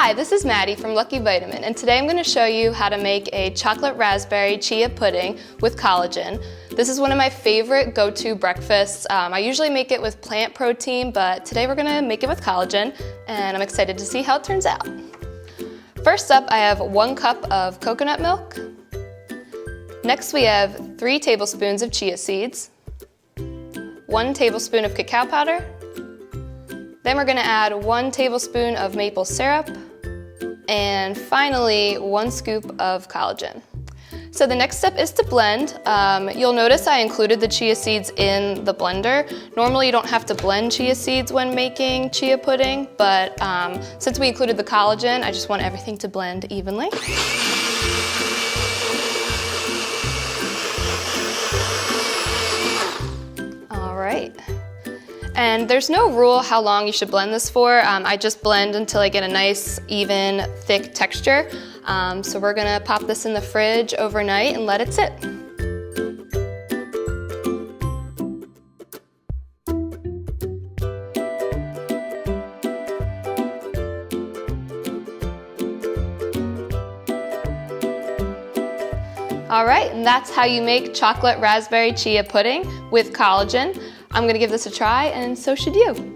Hi, this is Maddie from LuckyVitamin, and today I'm going to show you how to make a chocolate raspberry chia pudding with collagen. This is one of my favorite go-to breakfasts. I usually make it with plant protein, but today we're going to make it with collagen, and I'm excited to see how it turns out. First up, I have 1 cup of coconut milk. Next, we have 3 tablespoons of chia seeds, 1 tablespoon of cacao powder. Then we're going to add 1 tablespoon of maple syrup, and finally 1 scoop of collagen. So the next step is to blend. You'll notice I included the chia seeds in the blender. Normally you don't have to blend chia seeds when making chia pudding, but since we included the collagen, I just want everything to blend evenly. All right. And there's no rule how long you should blend this for. I just blend until I get a nice, even, thick texture. So we're gonna pop this in the fridge overnight and let it sit. All right, and that's how you make chocolate raspberry chia pudding with collagen. I'm gonna give this a try, and so should you.